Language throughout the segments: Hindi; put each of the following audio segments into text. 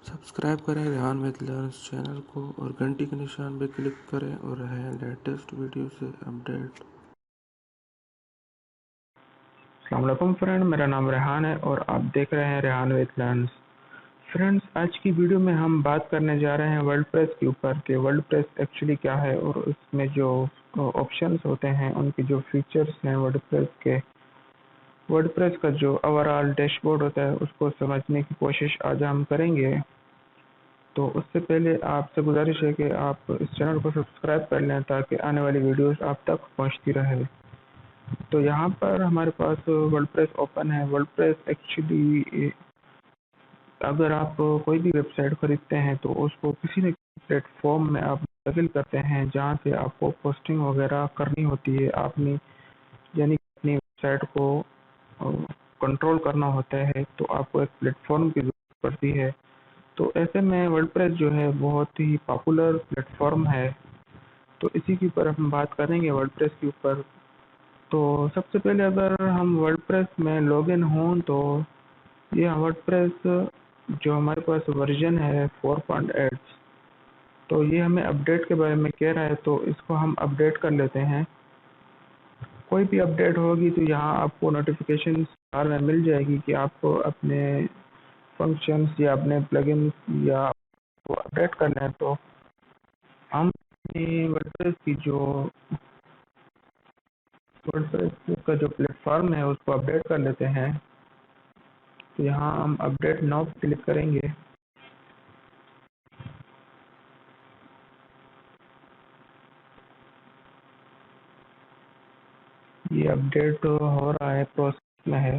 सब्सक्राइब करें रेहान विद लर्न्स चैनल को और घंटी के निशान पे क्लिक करें और रहें लेटेस्ट वीडियो से अपडेट। अस्सलाम वालेकुम फ्रेंड, मेरा नाम रेहान है और आप देख रहे हैं रेहान विद लर्न्स। फ्रेंड्स, आज की वीडियो में हम बात करने जा रहे हैं वर्डप्रेस के ऊपर कि वर्डप्रेस एक्चुअली क्या है और उसमें जो ऑप्शंस होते हैं, उनके जो फीचर्स हैं वर्डप्रेस का जो ओवरऑल डैशबोर्ड होता है, उसको समझने की कोशिश आज हम करेंगे। तो उससे पहले आपसे गुजारिश है कि आप इस चैनल को सब्सक्राइब कर लें ताकि आने वाली वीडियोस आप तक पहुंचती रहे। तो यहाँ पर हमारे पास वर्डप्रेस ओपन है। वर्डप्रेस एक्चुअली अगर आप कोई भी वेबसाइट खरीदते हैं तो उसको किसी न किसी प्लेटफॉर्म में आप दाखिल करते हैं जहाँ से आपको पोस्टिंग वगैरह करनी होती है। आपने यानी अपनी वेबसाइट को कंट्रोल करना होता है, तो आपको एक प्लेटफॉर्म की ज़रूरत पड़ती है। तो ऐसे में वर्डप्रेस जो है बहुत ही पॉपुलर प्लेटफॉर्म है। तो इसी के ऊपर हम बात करेंगे, वर्डप्रेस के ऊपर। तो सबसे पहले अगर हम वर्डप्रेस में लॉगिन हों तो ये वर्डप्रेस जो हमारे पास वर्जन है 4.8, तो ये हमें अपडेट के बारे में कह रहा है, तो इसको हम अपडेट कर लेते हैं। कोई भी अपडेट होगी तो यहाँ आपको नोटिफिकेशन बार में मिल जाएगी कि आपको अपने फंक्शंस या अपने प्लगइन्स या अपडेट करना है। तो हम वर्डप्रेस की जो वर्डप्रेस का जो प्लेटफॉर्म है उसको अपडेट कर लेते हैं। तो यहाँ हम अपडेट नाउ क्लिक करेंगे। ये अपडेट हो रहा है, प्रोसेस में है।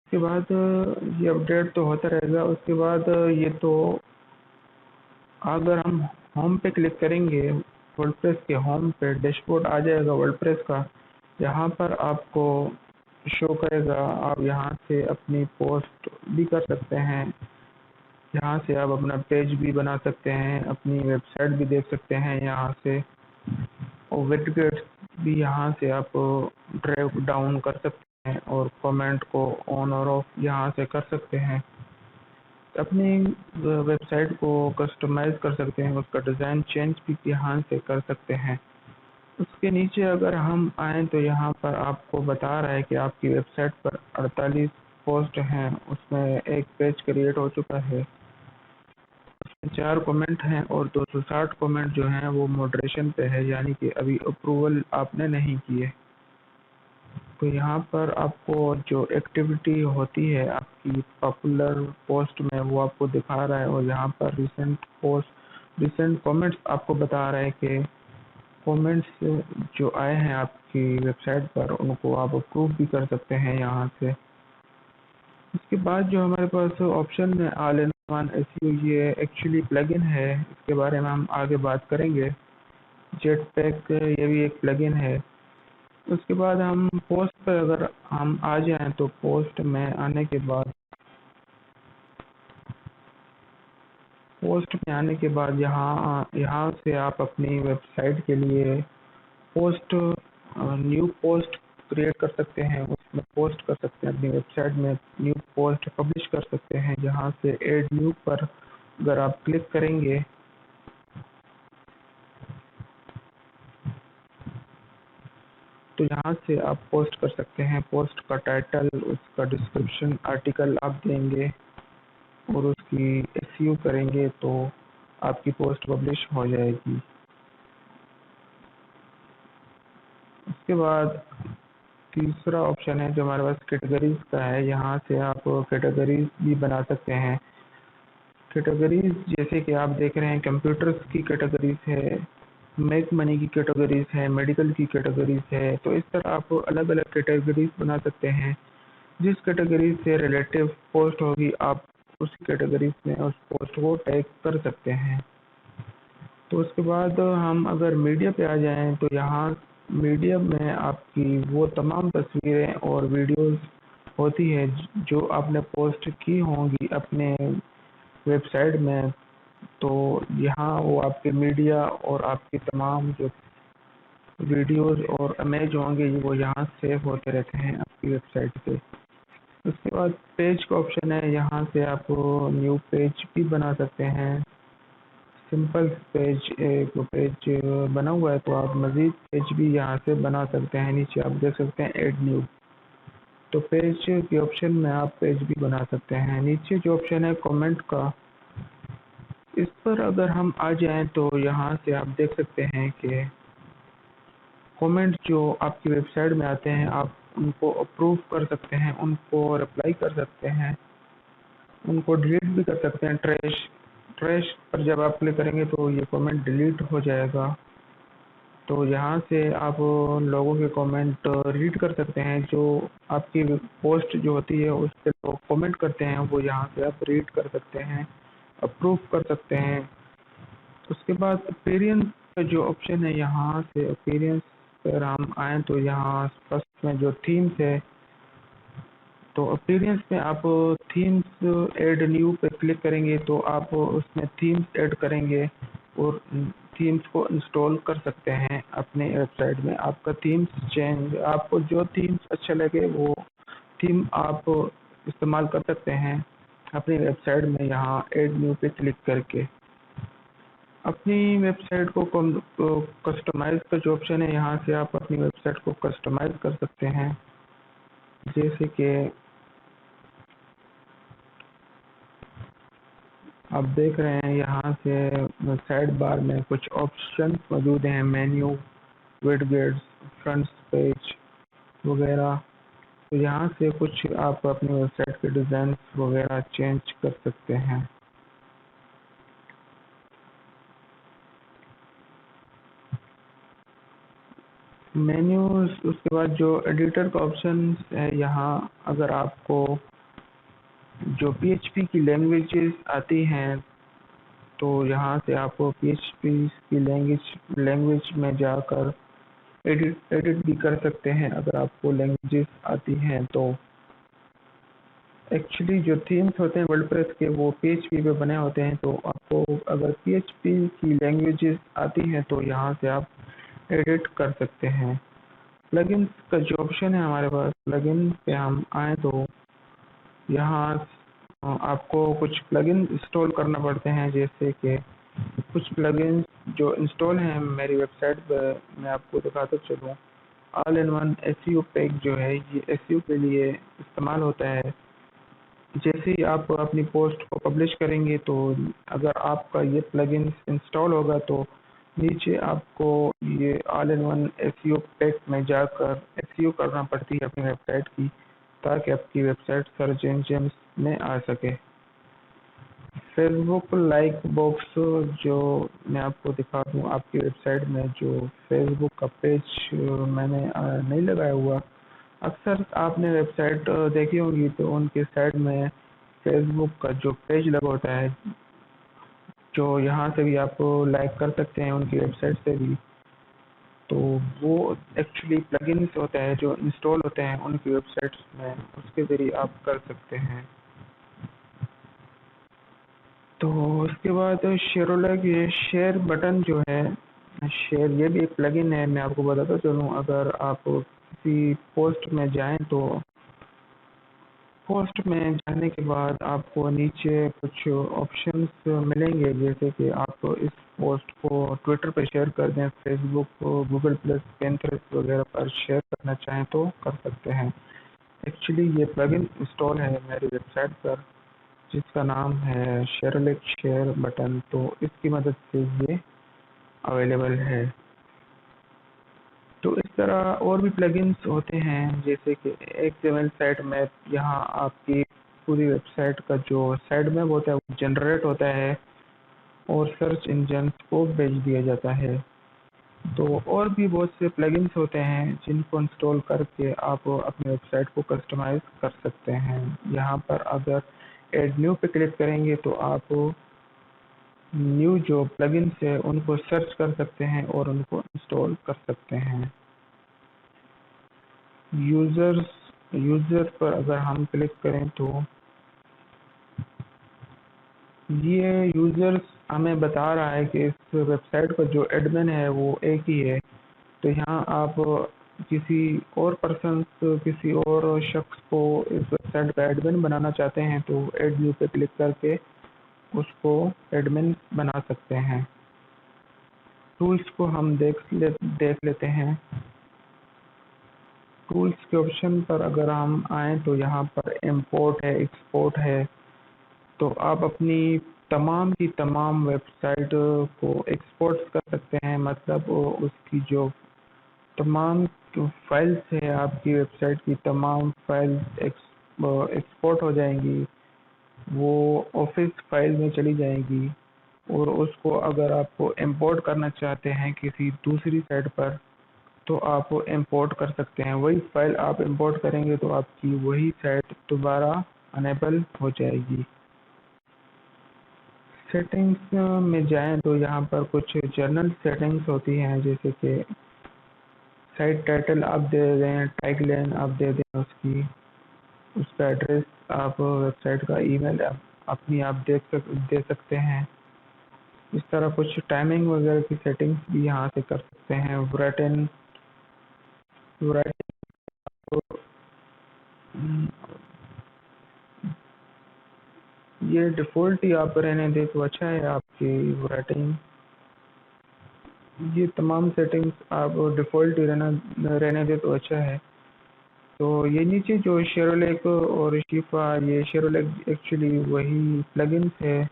उसके बाद ये अपडेट तो होता रहेगा। उसके बाद ये तो अगर हम होम पे क्लिक करेंगे, वर्डप्रेस के होम पे डैशबोर्ड आ जाएगा वर्डप्रेस का। यहाँ पर आपको शो करेगा, आप यहाँ से अपनी पोस्ट भी कर सकते हैं। यहाँ से आप अपना पेज भी बना सकते हैं, अपनी वेबसाइट भी देख सकते हैं यहाँ से, और विडगेट्स भी यहाँ से आप ड्रैग डाउन कर सकते हैं और कमेंट को ऑन और ऑफ यहाँ से कर सकते हैं। अपनी वेबसाइट को कस्टमाइज कर सकते हैं, उसका डिज़ाइन चेंज भी यहाँ से कर सकते हैं। उसके नीचे अगर हम आएँ तो यहाँ पर आपको बता रहा है कि आपकी वेबसाइट पर 48 पोस्ट हैं, उसमें एक पेज क्रिएट हो चुका है, उसमें 4 कमेंट हैं और 260 कमेंट जो हैं वो मॉडरेशन पे है, यानी कि अभी अप्रूवल आपने नहीं किए। तो यहाँ पर आपको जो एक्टिविटी होती है आपकी पॉपुलर पोस्ट में वो आपको दिखा रहा है, और यहाँ पर रिसेंट कमेंट्स आपको बता रहा है कि कमेंट्स जो आए हैं आपकी वेबसाइट पर उनको आप अप्रूव भी कर सकते हैं यहाँ से। इसके बाद जो हमारे पास ऑप्शन है ऑल इन वन एसईओ, ये एक्चुअली प्लगइन है, इसके बारे में हम आगे बात करेंगे। जेटपैक ये भी एक प्लगइन है। उसके बाद हम पोस्ट पर अगर हम आ जाएं तो पोस्ट में आने के बाद यहाँ से आप अपनी वेबसाइट के लिए पोस्ट न्यू पोस्ट क्रिएट कर सकते हैं, उसमें पोस्ट कर सकते हैं। अपनी वेबसाइट में न्यू पोस्ट पब्लिश कर सकते हैं। जहाँ से ऐड न्यू पर अगर आप क्लिक करेंगे तो यहाँ से आप पोस्ट कर सकते हैं। पोस्ट का टाइटल, उसका डिस्क्रिप्शन, आर्टिकल आप देंगे और उसकी एसईओ करेंगे तो आपकी पोस्ट पब्लिश हो जाएगी। उसके बाद तीसरा ऑप्शन है जो हमारे पास कैटेगरीज का है। यहाँ से आप कैटेगरीज भी बना सकते हैं। कैटेगरीज जैसे कि आप देख रहे हैं, कंप्यूटर्स की कैटेगरीज है, मेक मनी की कैटेगरीज है, मेडिकल की कैटेगरीज है। तो इस तरह आप अलग अलग कैटेगरीज बना सकते हैं। जिस कैटेगरी से रिलेटिव पोस्ट होगी आप उस कैटेगरी में उस पोस्ट को टैग कर सकते हैं। तो उसके बाद हम अगर मीडिया पे आ जाएं तो यहाँ मीडिया में आपकी वो तमाम तस्वीरें और वीडियोस होती है जो आपने पोस्ट की होंगी अपने वेबसाइट में। तो यहाँ वो आपके मीडिया और आपके तमाम जो वीडियोस और इमेज होंगे वो यहाँ सेव होते रहते हैं आपकी वेबसाइट पे। उसके बाद पेज का ऑप्शन है, यहाँ से आप न्यू पेज भी बना सकते हैं। सिंपल पेज, एक पेज बना हुआ है तो आप मज़ीद पेज भी यहाँ से बना सकते हैं। नीचे आप देख सकते हैं ऐड न्यू, तो पेज के ऑप्शन में आप पेज भी बना सकते हैं। नीचे जो ऑप्शन है कमेंट का, इस पर अगर हम आ जाएं तो यहाँ से आप देख सकते हैं कि कमेंट जो आपकी वेबसाइट में आते हैं आप उनको अप्रूव कर सकते हैं, उनको रिप्लाई कर सकते हैं, उनको डिलीट भी कर सकते हैं। ट्रैश ट्रैश पर जब आप क्लिक करेंगे तो ये कमेंट डिलीट हो जाएगा। तो यहाँ से आप लोगों के कमेंट रीड कर सकते हैं। जो आपकी पोस्ट जो होती है उस पर लोग कमेंट करते हैं वो यहाँ से आप रीड कर सकते हैं, अप्रूव कर सकते हैं। उसके बाद अपीयरेंस का जो ऑप्शन है, यहाँ से अपीयरेंस पर हम आएँ तो यहाँ फर्स्ट में जो थीम्स है, तो अपीयरेंस में आप थीम्स ऐड न्यू पे क्लिक करेंगे तो आप उसमें थीम्स ऐड करेंगे और थीम्स को इंस्टॉल कर सकते हैं अपने वेबसाइट में। आपका थीम्स चेंज, आपको जो थीम्स अच्छा लगे वो थीम आप इस्तेमाल कर सकते हैं अपनी वेबसाइट में, यहाँ ऐड न्यू पे क्लिक करके। अपनी वेबसाइट को कस्टमाइज का जो ऑप्शन है, यहाँ से आप अपनी वेबसाइट को कस्टमाइज कर सकते हैं। जैसे कि आप देख रहे हैं यहाँ से साइड बार में कुछ ऑप्शंस मौजूद हैं, मेन्यू, विडजेट्स, फ्रंट पेज वगैरह। तो यहाँ से कुछ आप अपनी वेबसाइट के डिज़ाइन वगैरह चेंज कर सकते हैं। मेन्यूज, उसके बाद जो एडिटर का ऑप्शन है, यहाँ अगर आपको जो पीएचपी की लैंग्वेजेस आती हैं तो यहाँ से आप पीएचपी की लैंग्वेज में जाकर एडिट एडिट भी कर सकते हैं अगर आपको लैंग्वेजेस आती हैं तो। एक्चुअली जो थीम्स होते हैं वर्डप्रेस के वो पीएचपी पे बने होते हैं, तो आपको अगर पीएचपी की लैंग्वेजेस आती हैं तो यहाँ से आप एडिट कर सकते हैं। प्लगइन्स का जो ऑप्शन है हमारे पास, प्लगइन पे हम आए तो यहाँ आपको कुछ प्लगइन इंस्टॉल करना पड़ते हैं। जैसे कि कुछ प्लगइन्स जो इंस्टॉल हैं मेरी वेबसाइट पर, मैं आपको दिखाता चलूँ। All in one SEO pack जो है ये एसईओ के लिए इस्तेमाल होता है। जैसे ही आप अपनी पोस्ट को पब्लिश करेंगे तो अगर आपका ये प्लगइन इंस्टॉल होगा तो नीचे आपको ये all in one SEO pack में जाकर एसईओ करना पड़ती है अपनी वेबसाइट की, ताकि आपकी वेबसाइट सर्च इंजन में आ सके। फेसबुक लाइक बॉक्स, जो मैं आपको दिखा दूँ आपकी वेबसाइट में जो फेसबुक का पेज मैंने नहीं लगाया हुआ। अक्सर आपने वेबसाइट देखी होंगी तो उनके साइड में फेसबुक का जो पेज लगा होता है, जो यहाँ से भी आप लाइक कर सकते हैं उनकी वेबसाइट से भी। तो वो एक्चुअली प्लगइन्स होता है जो इंस्टॉल होते हैं उनकी वेबसाइट्स में, उसके ज़रिए आप कर सकते हैं। तो उसके बाद शेयरोलॉग, ये शेयर बटन जो है, शेयर ये भी एक प्लगइन है। मैं आपको बताता चलूँ, अगर आप किसी पोस्ट में जाएं तो पोस्ट में जाने के बाद आपको नीचे कुछ ऑप्शंस मिलेंगे, जैसे कि आप इस पोस्ट को ट्विटर पर शेयर कर दें, फेसबुक, गूगल प्लस, पिंटरेस्ट वगैरह पर शेयर करना चाहें तो कर सकते हैं। एक्चुअली ये प्लगइन इंस्टॉल है मेरी वेबसाइट पर जिसका नाम है शेयरलैक शेयर बटन, तो इसकी मदद से ये अवेलेबल है। तो इस तरह और भी प्लगइन्स होते हैं, जैसे कि एक्सएमएल साइट मैप, यहाँ आपकी पूरी वेबसाइट का जो साइट मैप होता है वो जनरेट होता है और सर्च इंजन को भेज दिया जाता है। तो और भी बहुत से प्लगइन्स होते हैं जिनको इंस्टॉल करके आप अपनी वेबसाइट को कस्टमाइज कर सकते हैं। यहाँ पर अगर ऐड न्यू पे क्लिक करेंगे तो आप न्यू जो प्लगइन्स है उनको सर्च कर सकते हैं और उनको इंस्टॉल कर सकते हैं। यूज़र पर अगर हम क्लिक करें तो ये यूज़र्स हमें बता रहा है कि इस वेबसाइट का जो एडमिन है वो एक ही है। तो यहाँ आप किसी और किसी और शख्स को इस वेबसाइट का एडमिन बनाना चाहते हैं तो ऐड न्यू पे क्लिक करके उसको एडमिन बना सकते हैं। टूल्स को हम देख लेते हैं। टूल्स के ऑप्शन पर अगर हम आएँ तो यहाँ पर इम्पोर्ट है, एक्सपोर्ट है। तो आप अपनी तमाम की तमाम वेबसाइट को एक्सपोर्ट कर सकते हैं, मतलब उसकी जो तमाम जो फाइल्स है आपकी वेबसाइट की तमाम फाइल्स एक्सपोर्ट हो जाएंगी, वो ऑफिस फाइल में चली जाएंगी। और उसको अगर आपको इंपोर्ट करना चाहते हैं किसी दूसरी साइट पर तो आप इंपोर्ट कर सकते हैं। वही फाइल आप इंपोर्ट करेंगे तो आपकी वही साइट दोबारा अनेबल हो जाएगी। सेटिंग्स में जाएं तो यहाँ पर कुछ जनरल सेटिंग्स होती हैं, जैसे कि साइट टाइटल आप दे दें, टैगलाइन आप दे दें उसकी, उसका एड्रेस आप वेबसाइट का ईमेल अपनी आप दे सकते हैं। इस तरह कुछ टाइमिंग वगैरह की सेटिंग्स भी यहाँ से कर सकते हैं। वराइटिंग ये डिफ़ॉल्ट ही आप रहने दें तो अच्छा है आपकी वराइटिंग। ये तमाम सेटिंग्स आप डिफ़ॉल्ट ही रहने दें तो अच्छा है। तो ये नीचे जो शेरोलेक और शिफा, ये शेरोलेक एक्चुअली वही प्लगइन्स है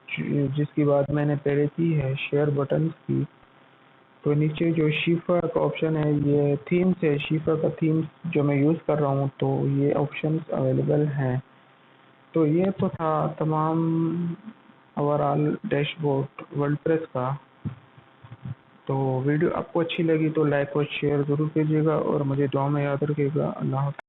जिसकी बात मैंने पहले की है, शेयर बटन्स की। तो नीचे जो शिफा का ऑप्शन है, ये थीम्स है, शिफा का थीम्स जो मैं यूज़ कर रहा हूँ, तो ये ऑप्शंस अवेलेबल हैं। तो ये तो था तमाम ओवरऑल डैशबोर्ड वर्डप्रेस का। तो वीडियो आपको अच्छी लगी तो लाइक और शेयर ज़रूर कीजिएगा और मुझे दुआ में याद रखिएगा। अल्लाह हाफ़िज़।